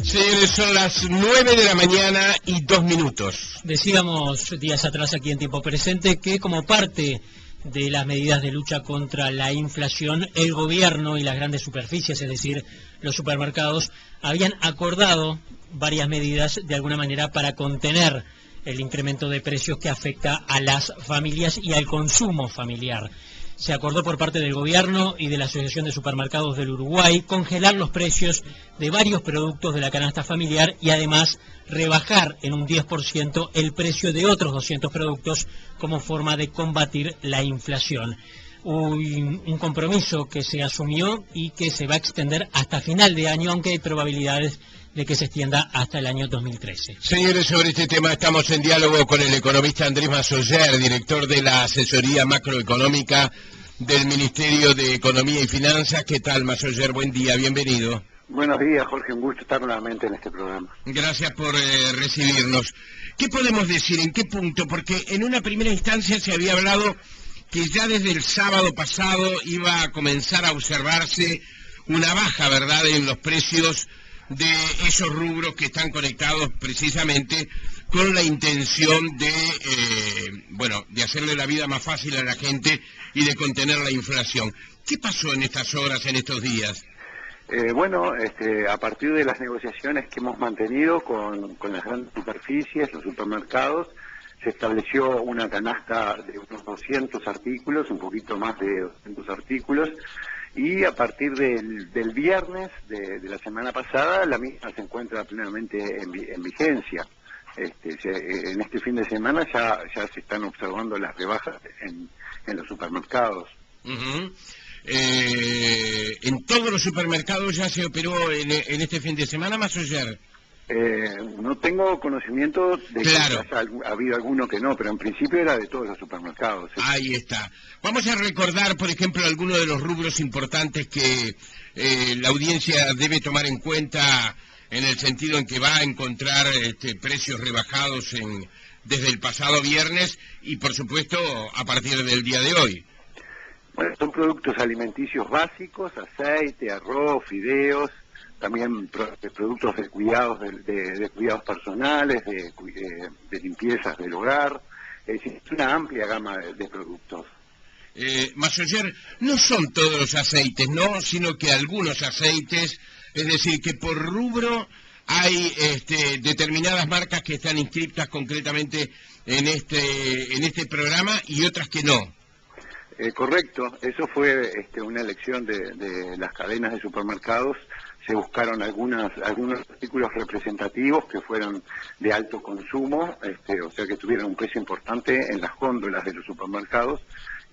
Señores, son las 9 de la mañana y 2 minutos. Decíamos días atrás aquí en Tiempo Presente que como parte de las medidas de lucha contra la inflación, el gobierno y las grandes superficies, es decir, los supermercados, habían acordado varias medidas de alguna manera para contener el incremento de precios que afecta a las familias y al consumo familiar. Se acordó por parte del gobierno y de la Asociación de Supermercados del Uruguay congelar los precios de varios productos de la canasta familiar y además rebajar en un 10% el precio de otros 200 productos como forma de combatir la inflación. Un compromiso que se asumió y que se va a extender hasta final de año, aunque hay probabilidades de que se extienda hasta el año 2013. Señores, sobre este tema estamos en diálogo con el economista Andrés Massoyer, director de la Asesoría Macroeconómica del Ministerio de Economía y Finanzas. ¿Qué tal, Massoyer? Buen día, bienvenido. Buenos días, Jorge, un gusto estar nuevamente en este programa. Gracias por recibirnos. ¿Qué podemos decir? ¿En qué punto? Porque en una primera instancia se había hablado que ya desde el sábado pasado iba a comenzar a observarse una baja, ¿verdad?, en los precios de esos rubros que están conectados precisamente con la intención de, de hacerle la vida más fácil a la gente y de contener la inflación. ¿Qué pasó en estas horas, en estos días? A partir de las negociaciones que hemos mantenido con las grandes superficies, los supermercados, se estableció una canasta de unos 200 artículos, un poquito más de 200 artículos, y a partir del viernes de la semana pasada, la misma se encuentra plenamente en vigencia. En este fin de semana ya se están observando las rebajas en los supermercados. Uh-huh. ¿En todos los supermercados ya se operó en este fin de semana, Massoyer? No tengo conocimiento de claro, que haya habido alguno que no, pero en principio era de todos los supermercados. ¿Sí? Ahí está. Vamos a recordar, por ejemplo, algunos de los rubros importantes que la audiencia debe tomar en cuenta en el sentido en que va a encontrar precios rebajados desde el pasado viernes y, por supuesto, a partir del día de hoy. Bueno, son productos alimenticios básicos, aceite, arroz, fideos, también productos de cuidados de cuidados personales, de limpiezas del hogar. Es una amplia gama de productos. Massoyer, no son todos los aceites, ¿no? Sino que algunos aceites, es decir, que por rubro hay determinadas marcas que están inscritas concretamente en este programa y otras que no. Correcto, eso fue una elección de las cadenas de supermercados. Se buscaron algunos artículos representativos que fueran de alto consumo, o sea que tuvieran un precio importante en las góndolas de los supermercados,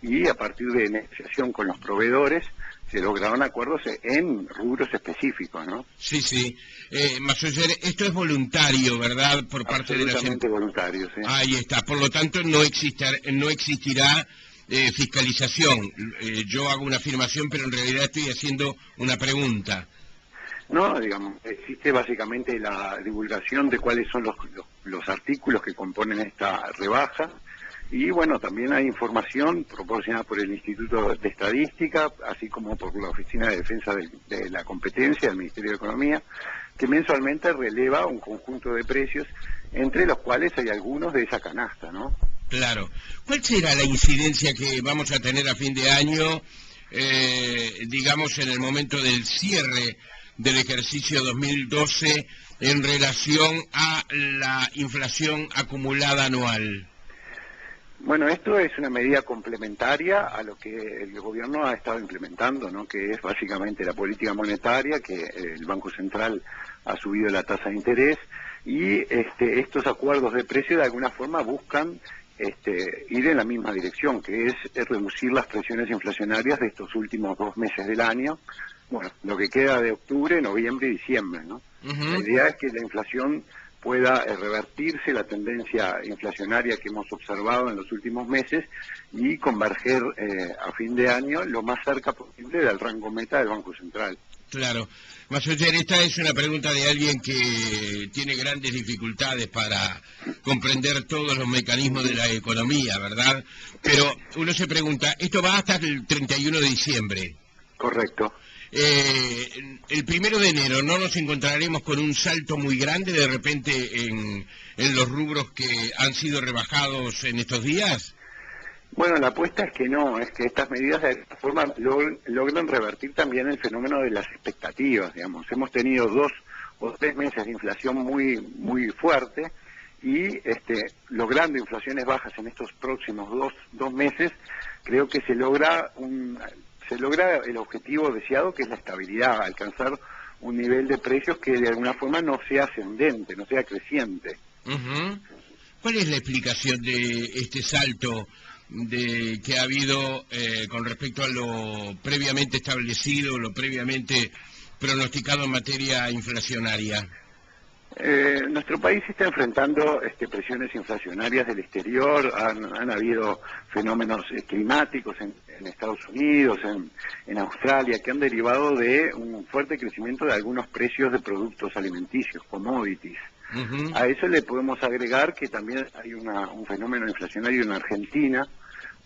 y a partir de negociación con los proveedores se lograron acuerdos en rubros específicos, ¿no? Sí, sí. Massoyer, esto es voluntario, ¿verdad? Por parte de la gente. Absolutamente voluntario, sí. Ahí está. Por lo tanto, no existirá fiscalización. Yo hago una afirmación, pero en realidad estoy haciendo una pregunta. No, digamos, existe básicamente la divulgación de cuáles son los artículos que componen esta rebaja, y bueno, también hay información proporcionada por el Instituto de Estadística, así como por la Oficina de Defensa de la Competencia del Ministerio de Economía, que mensualmente releva un conjunto de precios, entre los cuales hay algunos de esa canasta, ¿no? Claro. ¿Cuál será la incidencia que vamos a tener a fin de año, digamos, en el momento del cierre del ejercicio 2012 en relación a la inflación acumulada anual? Bueno, esto es una medida complementaria a lo que el gobierno ha estado implementando, ¿no? Que es básicamente la política monetaria, que el Banco Central ha subido la tasa de interés, y estos acuerdos de precio de alguna forma buscan ir en la misma dirección, que es reducir las presiones inflacionarias de estos últimos 2 meses del año. Bueno, lo que queda de octubre, noviembre y diciembre, ¿no? Uh-huh. La idea es que la inflación pueda revertirse, la tendencia inflacionaria que hemos observado en los últimos meses, y converger a fin de año lo más cerca posible del rango meta del Banco Central. Claro. Massoyer, esta es una pregunta de alguien que tiene grandes dificultades para comprender todos los mecanismos de la economía, ¿verdad? Pero uno se pregunta, esto va hasta el 31 de diciembre. Correcto. el 1 de enero no nos encontraremos con un salto muy grande de repente en los rubros que han sido rebajados en estos días. Bueno, la apuesta es que no, es que estas medidas de alguna forma logran revertir también el fenómeno de las expectativas, digamos. Hemos tenido 2 o 3 meses de inflación muy fuerte y logrando inflaciones bajas en estos próximos dos meses, creo que se logra el objetivo deseado, que es la estabilidad, alcanzar un nivel de precios que de alguna forma no sea ascendente, no sea creciente. Uh-huh. ¿Cuál es la explicación de este salto que ha habido con respecto a lo previamente establecido, lo previamente pronosticado en materia inflacionaria? Nuestro país está enfrentando presiones inflacionarias del exterior, han habido fenómenos climáticos en Estados Unidos, en Australia, que han derivado de un fuerte crecimiento de algunos precios de productos alimenticios, commodities. Uh-huh. A eso le podemos agregar que también hay un fenómeno inflacionario en Argentina.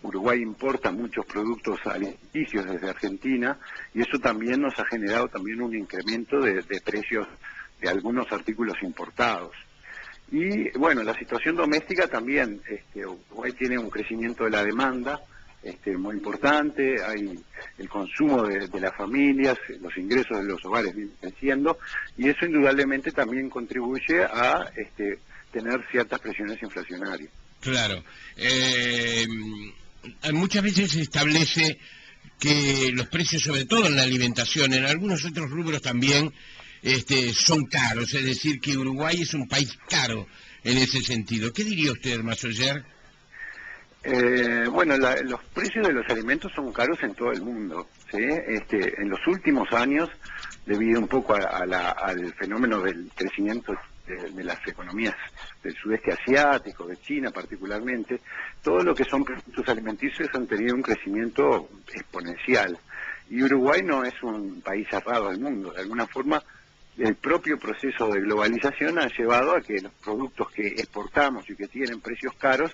Uruguay importa muchos productos alimenticios desde Argentina y eso también nos ha generado también un incremento de precios de algunos artículos importados. Y bueno, la situación doméstica también, Uruguay tiene un crecimiento de la demanda muy importante, hay el consumo de las familias, los ingresos de los hogares vienen creciendo y eso indudablemente también contribuye a tener ciertas presiones inflacionarias. Claro. Muchas veces se establece que los precios, sobre todo en la alimentación, en algunos otros rubros también, son caros, es decir, que Uruguay es un país caro en ese sentido. ¿Qué diría usted, Massoyer? Bueno, los precios de los alimentos son caros en todo el mundo, ¿sí? En los últimos años, debido un poco al fenómeno del crecimiento de las economías del sudeste asiático, de China particularmente, todo lo que son productos alimenticios han tenido un crecimiento exponencial. Y Uruguay no es un país cerrado al mundo, de alguna forma el propio proceso de globalización ha llevado a que los productos que exportamos y que tienen precios caros,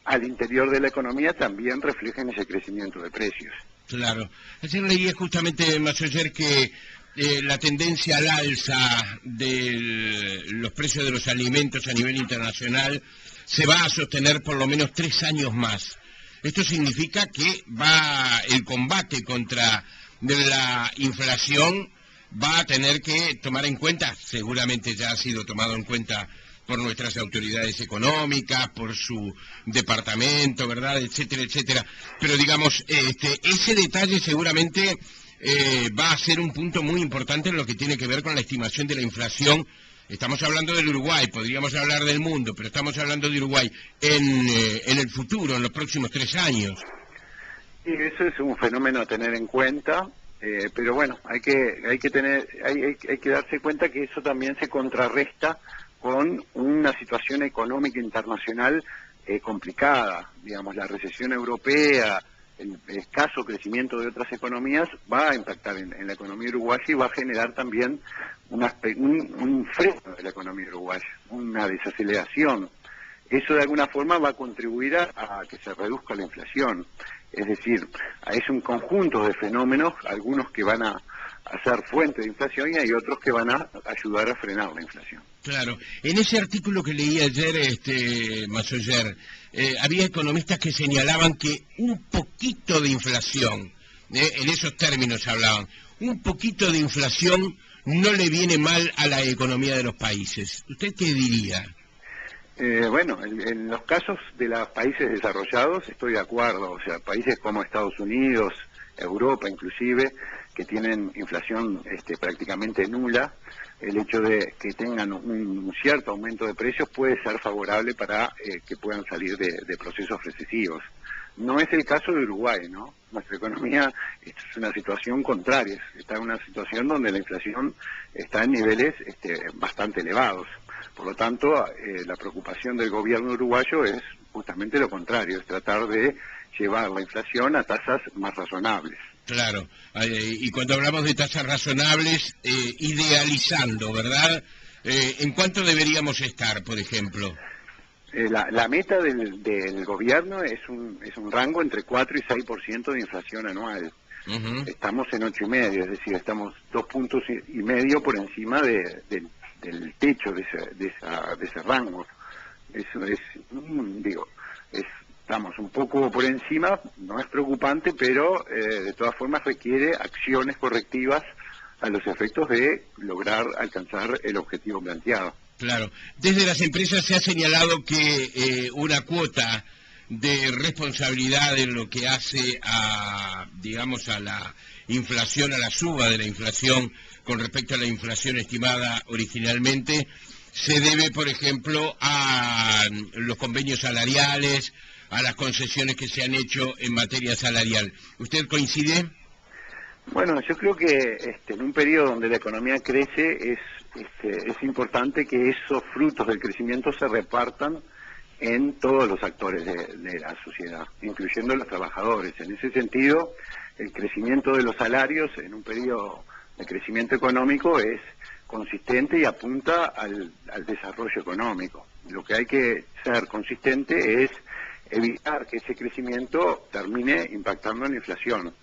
al interior de la economía también reflejen ese crecimiento de precios. Claro. Ayer leí justamente, Massoyer, que la tendencia al alza de los precios de los alimentos a nivel internacional se va a sostener por lo menos 3 años más. Esto significa que el combate contra la inflación va a tener que tomar en cuenta, seguramente ya ha sido tomado en cuenta por nuestras autoridades económicas, por su departamento, ¿verdad?, etcétera, etcétera. Pero digamos, ese detalle seguramente va a ser un punto muy importante en lo que tiene que ver con la estimación de la inflación. Estamos hablando del Uruguay, podríamos hablar del mundo, pero estamos hablando de Uruguay en el futuro, en los próximos 3 años. Y eso es un fenómeno a tener en cuenta, pero bueno, hay que darse cuenta que eso también se contrarresta con una situación económica internacional complicada. Digamos, la recesión europea, el escaso crecimiento de otras economías va a impactar en la economía uruguaya y va a generar también un freno de la economía uruguaya, una desaceleración. Eso de alguna forma va a contribuir a que se reduzca la inflación. Es decir, es un conjunto de fenómenos, algunos que van a ser fuente de inflación y hay otros que van a ayudar a frenar la inflación. Claro. En ese artículo que leí ayer, Massoyer, había economistas que señalaban que un poquito de inflación, en esos términos hablaban, un poquito de inflación no le viene mal a la economía de los países. ¿Usted qué diría? Bueno, en los casos de los países desarrollados estoy de acuerdo, o sea, países como Estados Unidos, Europa inclusive, que tienen inflación prácticamente nula, el hecho de que tengan un cierto aumento de precios puede ser favorable para que puedan salir de procesos recesivos. No es el caso de Uruguay, ¿no? Nuestra economía es una situación contraria, está en una situación donde la inflación está en niveles bastante elevados. Por lo tanto, la preocupación del gobierno uruguayo es justamente lo contrario, es tratar de llevar la inflación a tasas más razonables. Claro, y cuando hablamos de tasas razonables, idealizando, ¿verdad? ¿En cuánto deberíamos estar, por ejemplo? La meta del gobierno es un rango entre 4 y 6% de inflación anual. Estamos en 8,5, es decir, estamos 2,5 puntos por encima del techo de ese rango. Eso es, estamos un poco por encima, no es preocupante, pero de todas formas requiere acciones correctivas a los efectos de lograr alcanzar el objetivo planteado. Claro. Desde las empresas se ha señalado que una cuota de responsabilidad en lo que hace a, digamos, a la inflación, a la suba de la inflación con respecto a la inflación estimada originalmente, se debe, por ejemplo, a los convenios salariales, a las concesiones que se han hecho en materia salarial. ¿Usted coincide? Bueno, yo creo que en un periodo donde la economía crece es importante que esos frutos del crecimiento se repartan en todos los actores de la sociedad, incluyendo los trabajadores. En ese sentido, el crecimiento de los salarios en un periodo de crecimiento económico es consistente y apunta al desarrollo económico. Lo que hay que ser consistente es evitar que ese crecimiento termine impactando en la inflación.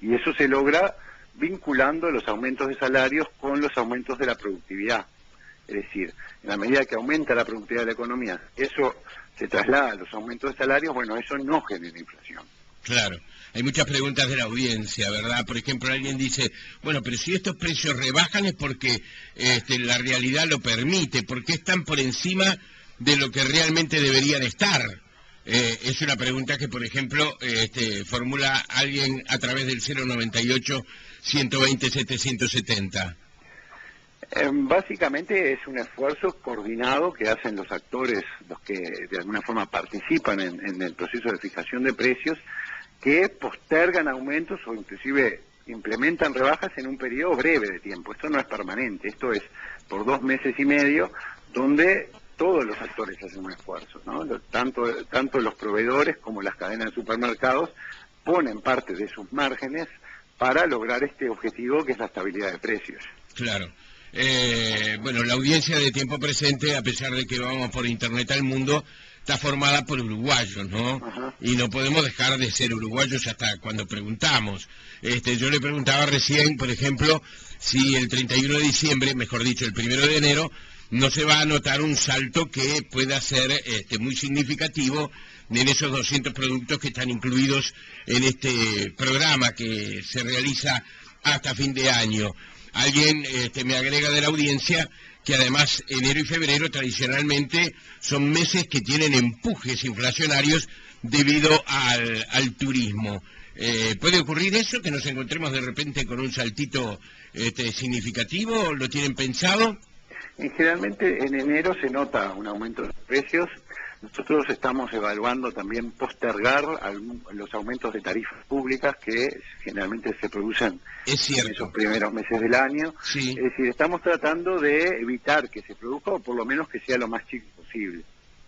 Y eso se logra vinculando los aumentos de salarios con los aumentos de la productividad. Es decir, en la medida que aumenta la productividad de la economía, eso se traslada a los aumentos de salarios, bueno, eso no genera inflación. Claro. Hay muchas preguntas de la audiencia, ¿verdad? Por ejemplo, alguien dice, bueno, pero si estos precios rebajan es porque la realidad lo permite, porque están por encima de lo que realmente deberían estar. Es una pregunta que, por ejemplo, formula alguien a través del 098-120-770. Básicamente es un esfuerzo coordinado que hacen los actores, los que de alguna forma participan en el proceso de fijación de precios, que postergan aumentos o inclusive implementan rebajas en un periodo breve de tiempo. Esto no es permanente, esto es por 2 meses y medio, donde todos los actores hacen un esfuerzo, ¿no? Tanto los proveedores como las cadenas de supermercados ponen parte de sus márgenes para lograr este objetivo que es la estabilidad de precios. Claro. Bueno, la audiencia de Tiempo Presente, a pesar de que vamos por internet al mundo, está formada por uruguayos, ¿no? Ajá. Y no podemos dejar de ser uruguayos hasta cuando preguntamos. Yo le preguntaba recién, por ejemplo, si el 31 de diciembre, mejor dicho, el 1 de enero, no se va a notar un salto que pueda ser muy significativo en esos 200 productos que están incluidos en este programa que se realiza hasta fin de año. Alguien me agrega de la audiencia que además enero y febrero tradicionalmente son meses que tienen empujes inflacionarios debido al turismo. ¿Puede ocurrir eso, que nos encontremos de repente con un saltito significativo? ¿Lo tienen pensado? Generalmente en enero se nota un aumento de los precios. Nosotros estamos evaluando también postergar los aumentos de tarifas públicas que generalmente se producen en esos primeros meses del año. Sí. Es decir, estamos tratando de evitar que se produzca o por lo menos que sea lo más chico posible.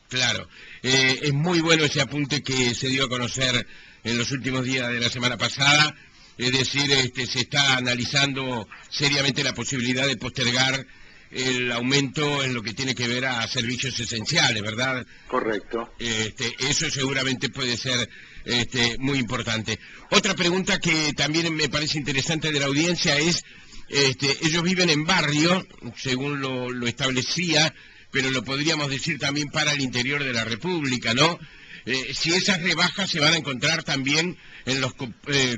Claro. Es muy bueno ese apunte que se dio a conocer en los últimos días de la semana pasada. Es decir, se está analizando seriamente la posibilidad de postergar el aumento en lo que tiene que ver a servicios esenciales, ¿verdad? Correcto. Eso seguramente puede ser muy importante. Otra pregunta que también me parece interesante de la audiencia es, ellos viven en barrio, según lo establecía, pero lo podríamos decir también para el interior de la República, ¿no? Si esas rebajas se van a encontrar también en los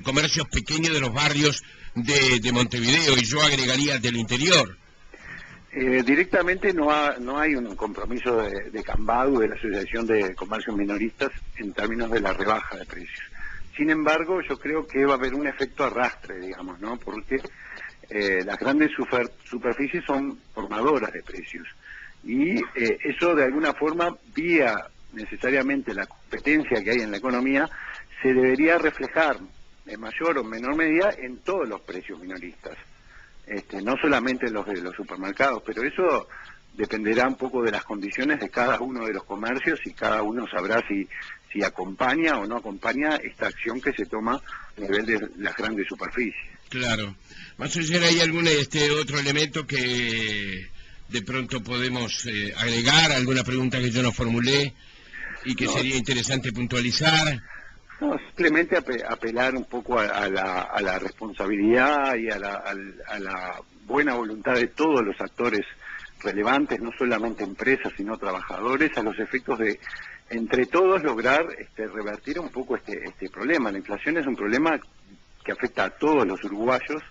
comercios pequeños de los barrios de Montevideo, y yo agregaría del interior. Directamente no hay un compromiso de Cambadu, de la Asociación de Comercios Minoristas, en términos de la rebaja de precios. Sin embargo, yo creo que va a haber un efecto arrastre, digamos, ¿no? Porque las grandes superficies son formadoras de precios. Y eso, de alguna forma, vía necesariamente la competencia que hay en la economía, se debería reflejar en mayor o menor medida en todos los precios minoristas. No solamente los de los supermercados, pero eso dependerá un poco de las condiciones de cada uno de los comercios y cada uno sabrá si acompaña o no acompaña esta acción que se toma a nivel de las grandes superficies. Claro. Más allá, ¿hay algún otro elemento que de pronto podemos agregar? ¿Alguna pregunta que yo no formulé y que sería interesante puntualizar? No, simplemente apelar un poco a la responsabilidad y a la buena voluntad de todos los actores relevantes, no solamente empresas, sino trabajadores, a los efectos de, entre todos, lograr revertir un poco este problema. La inflación es un problema que afecta a todos los uruguayos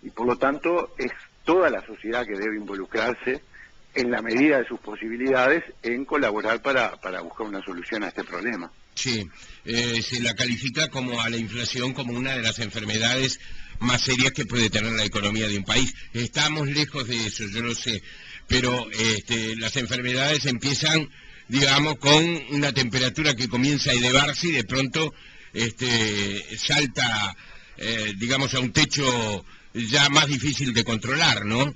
y, por lo tanto, es toda la sociedad que debe involucrarse en la medida de sus posibilidades en colaborar para buscar una solución a este problema. Sí, se la califica como a la inflación como una de las enfermedades más serias que puede tener la economía de un país. Estamos lejos de eso, yo lo sé, pero las enfermedades empiezan, digamos, con una temperatura que comienza a elevarse y de pronto salta, digamos, a un techo ya más difícil de controlar, ¿no?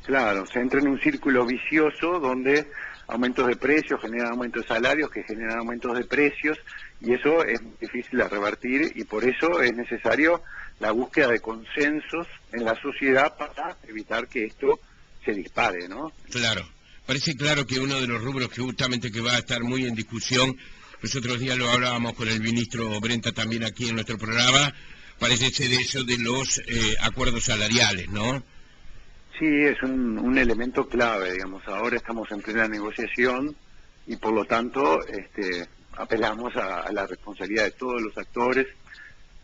Claro, se entra en un círculo vicioso donde aumentos de precios generan aumentos de salarios que generan aumentos de precios y eso es difícil de revertir y por eso es necesario la búsqueda de consensos en la sociedad para evitar que esto se dispare, ¿no? Claro, parece claro que uno de los rubros que justamente que va a estar muy en discusión, los otros días lo hablábamos con el ministro Brenta también aquí en nuestro programa, parece ser eso de los acuerdos salariales, ¿no? Sí, es un elemento clave, digamos. Ahora estamos en plena negociación y por lo tanto apelamos a la responsabilidad de todos los actores.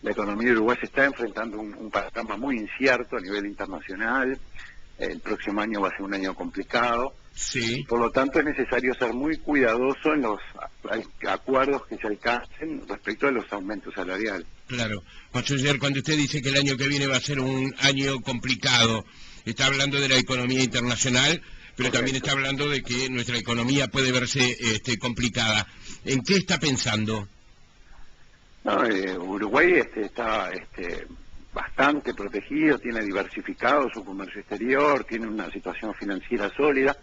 La economía de Uruguay se está enfrentando a un panorama muy incierto a nivel internacional. El próximo año va a ser un año complicado. Sí. Por lo tanto es necesario ser muy cuidadoso en los acuerdos que se alcancen respecto a los aumentos salariales. Claro. Monseñor, cuando usted dice que el año que viene va a ser un año complicado, está hablando de la economía internacional, pero Correcto. también está hablando de que nuestra economía puede verse complicada. ¿En qué está pensando? No, Uruguay está bastante protegido, tiene diversificado su comercio exterior, tiene una situación financiera sólida,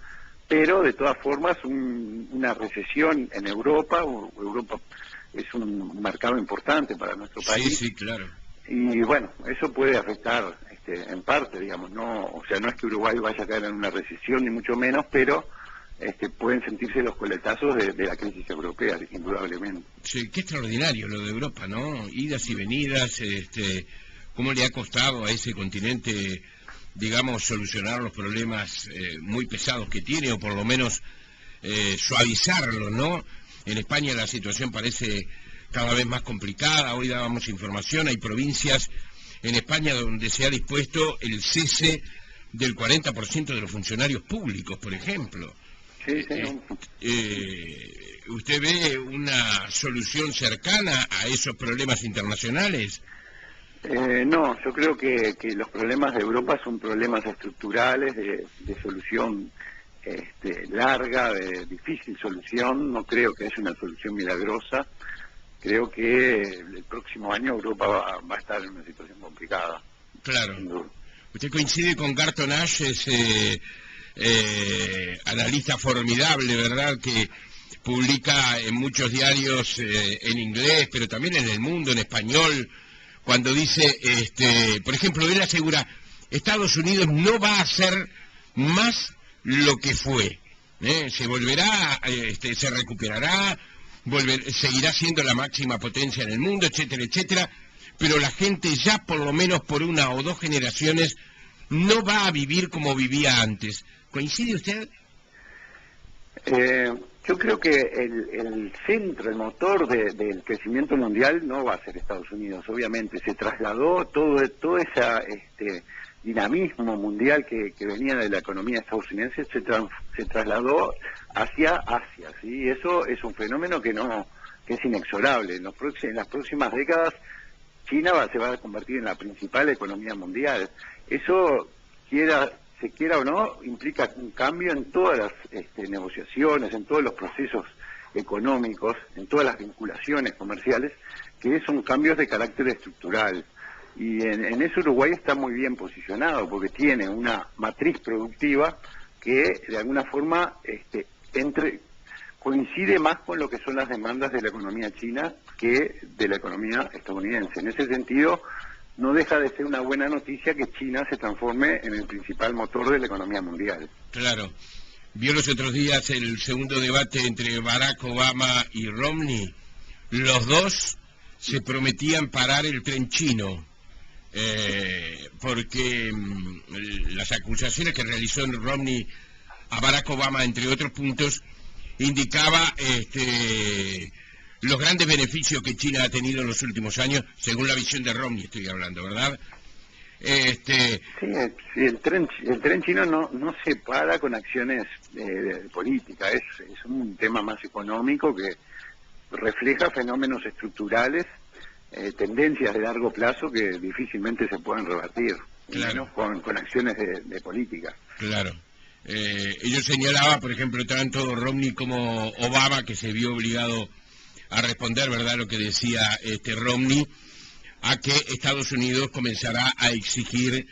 pero de todas formas una recesión en Europa. Europa es un mercado importante para nuestro país. Sí, claro. Y bueno, eso puede afectar en parte, digamos, no es que Uruguay vaya a caer en una recesión ni mucho menos, pero pueden sentirse los coletazos de la crisis europea, indudablemente. Sí, qué extraordinario lo de Europa, ¿no? Idas y venidas, cómo le ha costado a ese continente, digamos, solucionar los problemas muy pesados que tiene, o por lo menos suavizarlos, ¿no? En España la situación parece cada vez más complicada. Hoy dábamos información, hay provincias en España donde se ha dispuesto el cese del 40% de los funcionarios públicos, por ejemplo. Sí. ¿Usted ve una solución cercana a esos problemas internacionales? No, yo creo que los problemas de Europa son problemas estructurales, de solución larga, de difícil solución. No creo que haya una solución milagrosa. Creo que el próximo año Europa va a estar en una situación complicada. Claro. ¿Usted coincide con Garton Ash, ese analista formidable, verdad, que publica en muchos diarios en inglés, pero también en El Mundo, en español, cuando dice, por ejemplo, él asegura, Estados Unidos no va a ser más lo que fue, se volverá, se recuperará, seguirá siendo la máxima potencia en el mundo, etcétera, etcétera, pero la gente ya por lo menos por una o dos generaciones no va a vivir como vivía antes. ¿Coincide usted? Yo creo que el centro, el motor del crecimiento mundial no va a ser Estados Unidos, obviamente. Se trasladó todo ese dinamismo mundial que venía de la economía estadounidense, se trasladó hacia Asia, ¿sí? Eso es un fenómeno que es inexorable. En las próximas décadas China se va a convertir en la principal economía mundial. Eso, se quiera o no, implica un cambio en todas las negociaciones, en todos los procesos económicos, en todas las vinculaciones comerciales, que son cambios de carácter estructural. Y en eso Uruguay está muy bien posicionado, porque tiene una matriz productiva que de alguna forma coincide más con lo que son las demandas de la economía china que de la economía estadounidense. En ese sentido, no deja de ser una buena noticia que China se transforme en el principal motor de la economía mundial. Claro. ¿Vio los otros días el segundo debate entre Barack Obama y Romney? Los dos se prometían parar el tren chino, porque las acusaciones que realizó Romney a Barack Obama, entre otros puntos, indicaba los grandes beneficios que China ha tenido en los últimos años, según la visión de Romney estoy hablando, ¿verdad? Sí, el tren chino no se para con acciones de política, es un tema más económico que refleja fenómenos estructurales, tendencias de largo plazo que difícilmente se pueden revertir, claro, menos con acciones de política. Claro. Ellos señalaban, por ejemplo, tanto Romney como Obama, que se vio obligado a responder, ¿verdad?, lo que decía Romney, a que Estados Unidos comenzará a exigir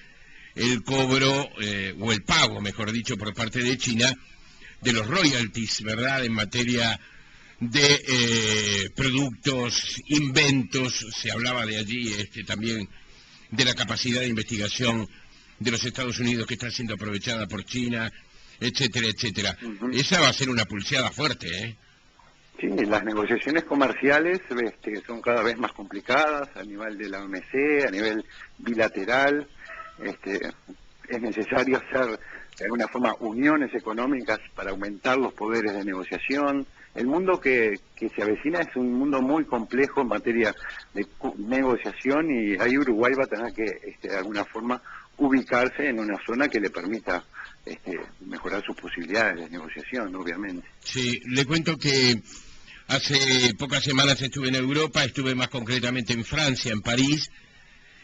el cobro, o el pago, mejor dicho, por parte de China, de los royalties, ¿verdad?, en materia de productos, inventos. Se hablaba de allí también de la capacidad de investigación de los Estados Unidos que está siendo aprovechada por China, etcétera, etcétera. Esa va a ser una pulseada fuerte, ¿eh? Sí, las negociaciones comerciales son cada vez más complicadas a nivel de la OMC, a nivel bilateral. Es necesario hacer de alguna forma uniones económicas para aumentar los poderes de negociación. El mundo que se avecina es un mundo muy complejo en materia de negociación, y ahí Uruguay va a tener que de alguna forma ubicarse en una zona que le permita mejorar sus posibilidades de negociación, obviamente. Sí, le cuento que hace pocas semanas estuve en Europa, estuve más concretamente en Francia, en París,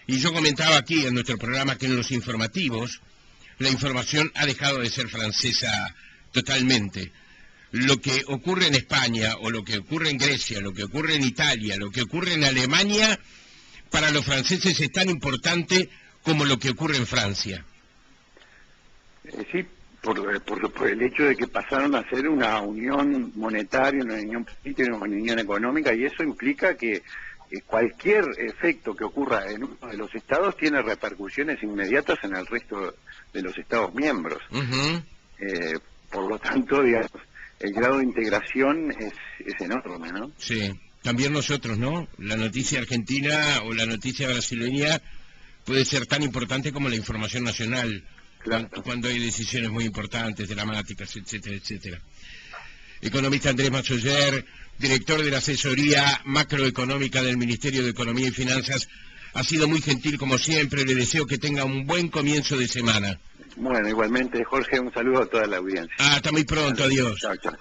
y yo comentaba aquí en nuestro programa que en los informativos la información ha dejado de ser francesa totalmente. Lo que ocurre en España, o lo que ocurre en Grecia, lo que ocurre en Italia, lo que ocurre en Alemania, para los franceses es tan importante como lo que ocurre en Francia. Sí, por el hecho de que pasaron a ser una unión monetaria, una unión política, una unión económica, y eso implica que cualquier efecto que ocurra en uno de los estados tiene repercusiones inmediatas en el resto de los estados miembros. Por lo tanto, digamos, el grado de integración es enorme, ¿no? Sí, también nosotros, ¿no? La noticia argentina o la noticia brasileña puede ser tan importante como la información nacional, claro, cuando hay decisiones muy importantes, dramáticas, etcétera, etcétera. Economista Andrés Massoyer, director de la asesoría macroeconómica del Ministerio de Economía y Finanzas, ha sido muy gentil como siempre. Le deseo que tenga un buen comienzo de semana. Bueno, igualmente, Jorge, un saludo a toda la audiencia. Hasta muy pronto, adiós. Chao, chao.